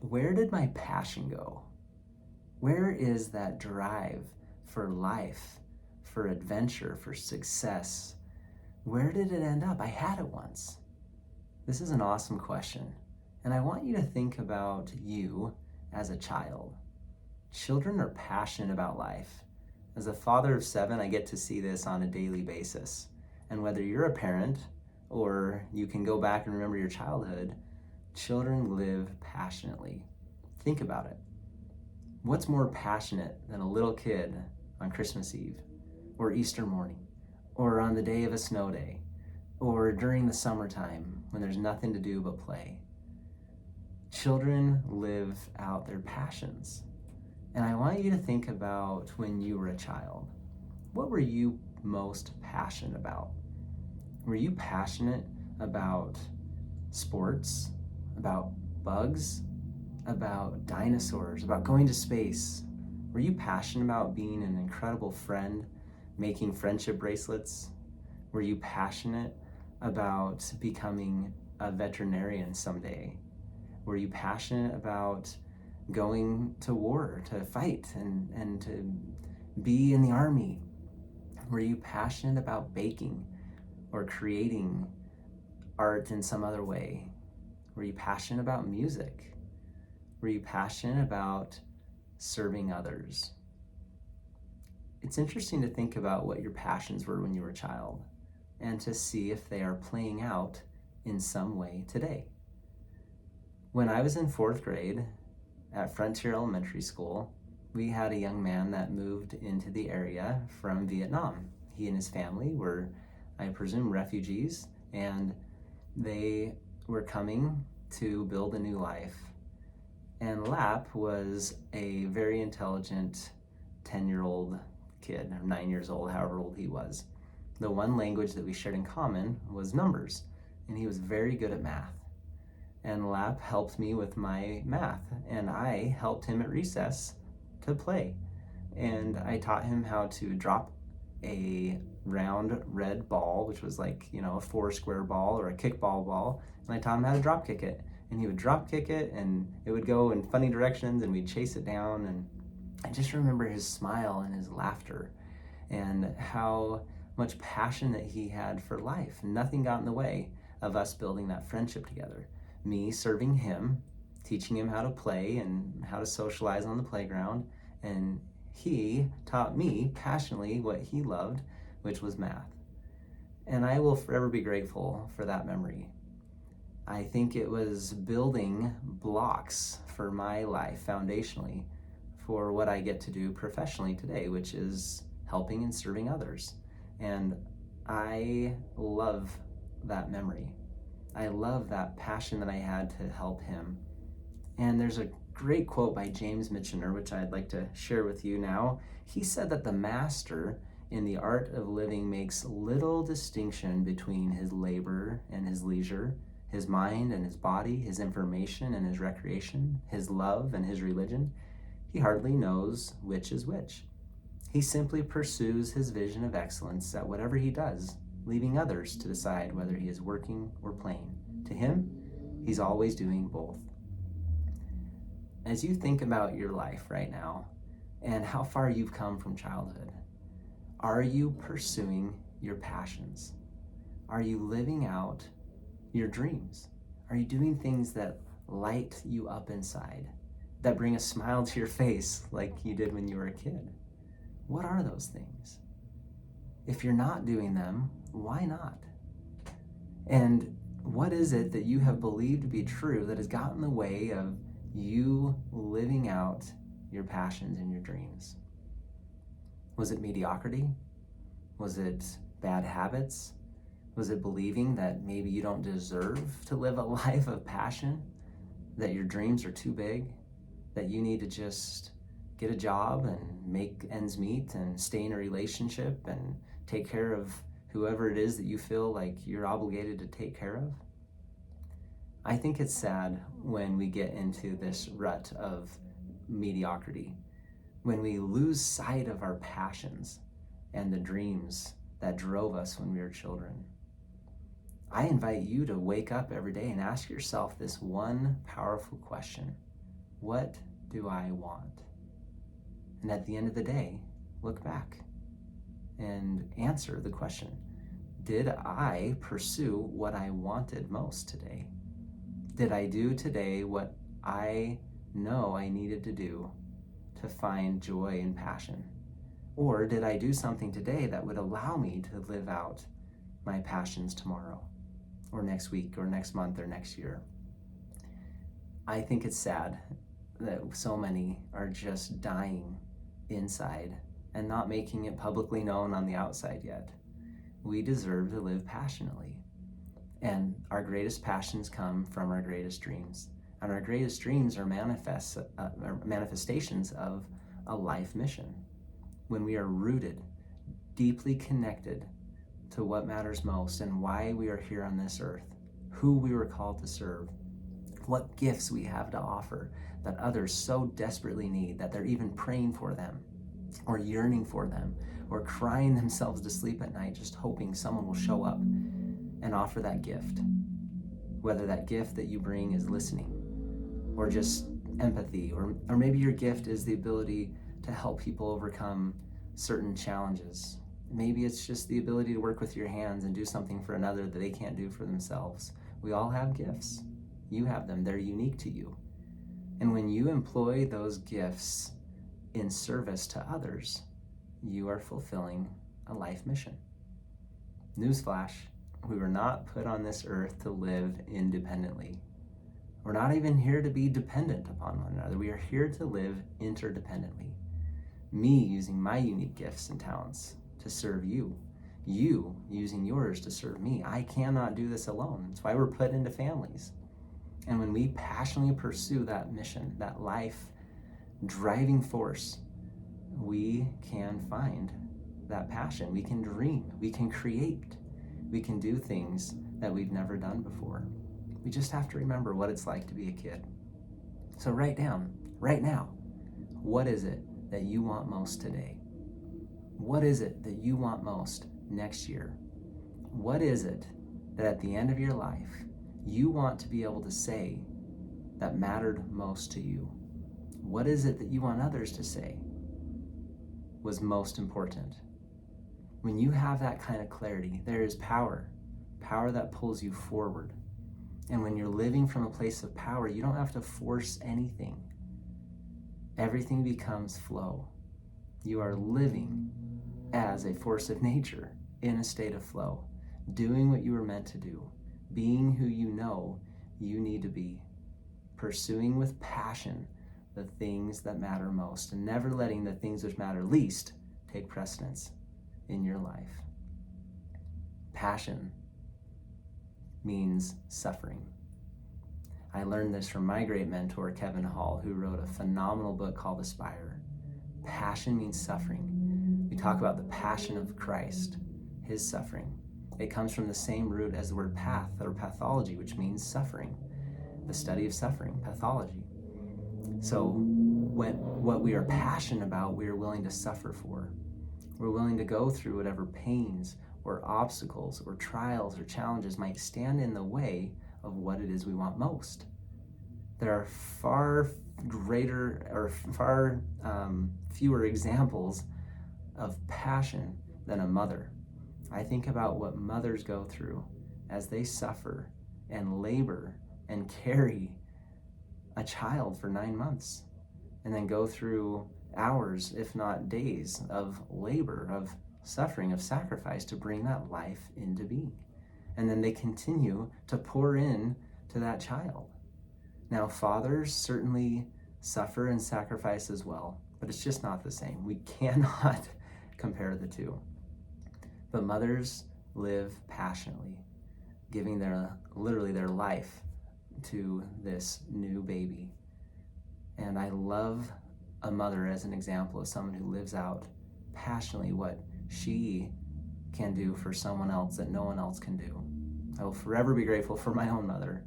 where did my passion go? Where is that drive for life, for adventure, for success? Where did it end up? I had it once. This is an awesome question. And I want you to think about you as a child. Children are passionate about life. As a father of 7, I get to see this on a daily basis. And whether you're a parent or you can go back and remember your childhood, children live passionately. Think about it. What's more passionate than a little kid on Christmas Eve, or Easter morning, or on the day of a snow day, or during the summertime when there's nothing to do but play? Children live out their passions. And I want you to think about when you were a child. What were you most passionate about? Were you passionate about sports, about bugs, about dinosaurs, about going to space? Were you passionate about being an incredible friend, making friendship bracelets? Were you passionate about becoming a veterinarian someday? Were you passionate about going to war to fight and to be in the army? Were you passionate about baking or creating art in some other way? Were you passionate about music? Were you passionate about serving others? It's interesting to think about what your passions were when you were a child and to see if they are playing out in some way today. When I was in 4th grade at Frontier Elementary School, we had a young man that moved into the area from Vietnam. He and his family were, I presume, refugees, and they were coming to build a new life. And Lap was a very intelligent 10-year-old kid, or 9 years old, however old he was. The one language that we shared in common was numbers, and he was very good at math. And Lap helped me with my math, and I helped him at recess to play. And I taught him how to drop a round red ball, which was like, a 4-square ball or a kickball ball, and I taught him how to drop kick it. And he would drop kick it, and it would go in funny directions, and we'd chase it down. And I just remember his smile and his laughter and how much passion that he had for life. Nothing got in the way of us building that friendship together. Me serving him, teaching him how to play and how to socialize on the playground, and he taught me passionately what he loved, which was math. And I will forever be grateful for that memory. I think it was building blocks for my life foundationally for what I get to do professionally today, which is helping and serving others. And I love that memory. I love that passion that I had to help him. And there's a great quote by James Michener, which I'd like to share with you now. He said that the master in the art of living makes little distinction between his labor and his leisure, his mind and his body, his information and his recreation, his love and his religion. He hardly knows which is which. He simply pursues his vision of excellence at whatever he does, leaving others to decide whether he is working or playing. To him, he's always doing both. As you think about your life right now and how far you've come from childhood, are you pursuing your passions? Are you living out your dreams? Are you doing things that light you up inside, that bring a smile to your face like you did when you were a kid? What are those things? If you're not doing them, why not? And what is it that you have believed to be true that has gotten in the way of you living out your passions and your dreams? Was it mediocrity? Was it bad habits? Was it believing that maybe you don't deserve to live a life of passion? That your dreams are too big? That you need to just get a job and make ends meet and stay in a relationship and take care of whoever it is that you feel like you're obligated to take care of? I think it's sad when we get into this rut of mediocrity, when we lose sight of our passions and the dreams that drove us when we were children. I invite you to wake up every day and ask yourself this one powerful question. What do I want? And at the end of the day, look back and answer the question, did I pursue what I wanted most today? Did I do today what I know I needed to do to find joy and passion? Or did I do something today that would allow me to live out my passions tomorrow, or next week, or next month, or next year? I think it's sad that so many are just dying inside and not making it publicly known on the outside yet. We deserve to live passionately. And our greatest passions come from our greatest dreams. And our greatest dreams are manifestations of a life mission. When we are rooted, deeply connected to what matters most and why we are here on this earth, who we were called to serve, what gifts we have to offer that others so desperately need that they're even praying for them, or yearning for them, or crying themselves to sleep at night just hoping someone will show up and offer that gift. Whether that gift that you bring is listening, or just empathy, or maybe your gift is the ability to help people overcome certain challenges. Maybe it's just the ability to work with your hands and do something for another that they can't do for themselves. We all have gifts. You have them. They're unique to you. And when you employ those gifts in service to others, you are fulfilling a life mission. Newsflash, we were not put on this earth to live independently. We're not even here to be dependent upon one another. We are here to live interdependently. Me using my unique gifts and talents to serve you. You using yours to serve me. I cannot do this alone. That's why we're put into families. And when we passionately pursue that mission, that life driving force, we can find that passion. We can dream. We can create. We can do things that we've never done before. We just have to remember what it's like to be a kid. So write down, right now, what is it that you want most today? What is it that you want most next year? What is it that at the end of your life, you want to be able to say that mattered most to you? What is it that you want others to say was most important? When you have that kind of clarity, there is power that pulls you forward. And when you're living from a place of power, you don't have to force anything. Everything becomes flow. You are living as a force of nature in a state of flow, doing what you were meant to do, being who you know you need to be, pursuing with passion the things that matter most, and never letting the things which matter least take precedence in your life. Passion means suffering. I learned this from my great mentor, Kevin Hall, who wrote a phenomenal book called Aspire. Passion means suffering. We talk about the passion of Christ, his suffering. It comes from the same root as the word path or pathology, which means suffering, the study of suffering, pathology. So what we are passionate about, we are willing to suffer for. We're willing to go through whatever pains or obstacles or trials or challenges might stand in the way of what it is we want most. There are far greater or far fewer examples of passion than a mother. I think about what mothers go through as they suffer and labor and carry a child for 9 months, and then go through hours, if not days, of labor, of suffering, of sacrifice to bring that life into being. And then they continue to pour in to that child. Now, fathers certainly suffer and sacrifice as well, but it's just not the same. We cannot compare the two. But mothers live passionately, giving literally their life to this new baby. And I love a mother as an example of someone who lives out passionately what she can do for someone else that no one else can do. I will forever be grateful for my own mother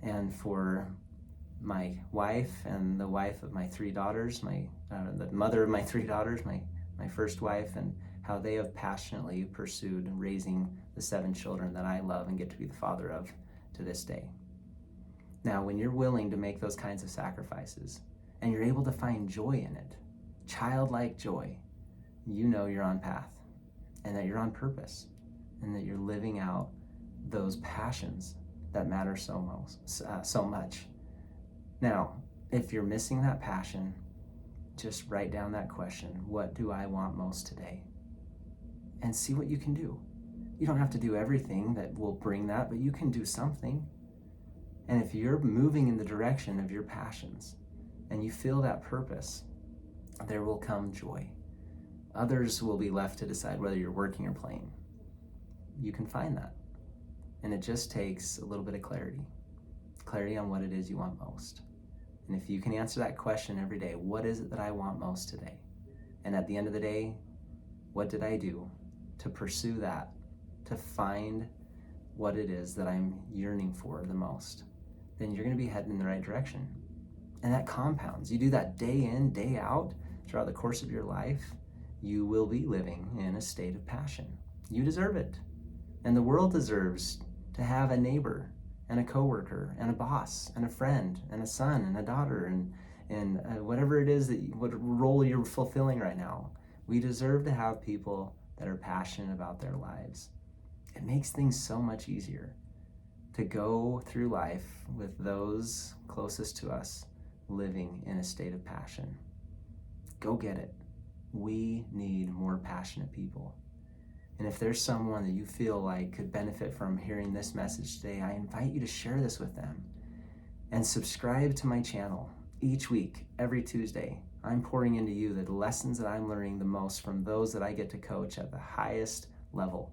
and for my wife and the wife of my 3 daughters, the mother of my 3 daughters, my first wife, and how they have passionately pursued raising the 7 children that I love and get to be the father of to this day. Now, when you're willing to make those kinds of sacrifices and you're able to find joy in it, childlike joy, you know you're on path and that you're on purpose and that you're living out those passions that matter so much. Now, if you're missing that passion, just write down that question, what do I want most today? And see what you can do. You don't have to do everything that will bring that, but you can do something. And if you're moving in the direction of your passions and you feel that purpose, there will come joy. Others will be left to decide whether you're working or playing. You can find that. And it just takes a little bit of clarity on what it is you want most. And if you can answer that question every day, what is it that I want most today? And at the end of the day, what did I do to pursue that, to find what it is that I'm yearning for the most? Then you're going to be heading in the right direction. And that compounds. You do that day in, day out, throughout the course of your life, you will be living in a state of passion. You deserve it. And the world deserves to have a neighbor and a coworker and a boss and a friend and a son and a daughter and whatever it is what role you're fulfilling right now. We deserve to have people that are passionate about their lives. It makes things so much easier to go through life with those closest to us living in a state of passion. Go get it. We need more passionate people. And if there's someone that you feel like could benefit from hearing this message today, I invite you to share this with them and subscribe to my channel. Each week, every Tuesday, I'm pouring into you the lessons that I'm learning the most from those that I get to coach at the highest level.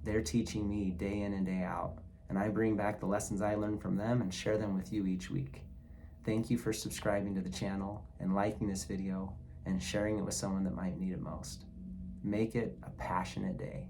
They're teaching me day in and day out, and I bring back the lessons I learned from them and share them with you each week. Thank you for subscribing to the channel and liking this video and sharing it with someone that might need it most. Make it a passionate day.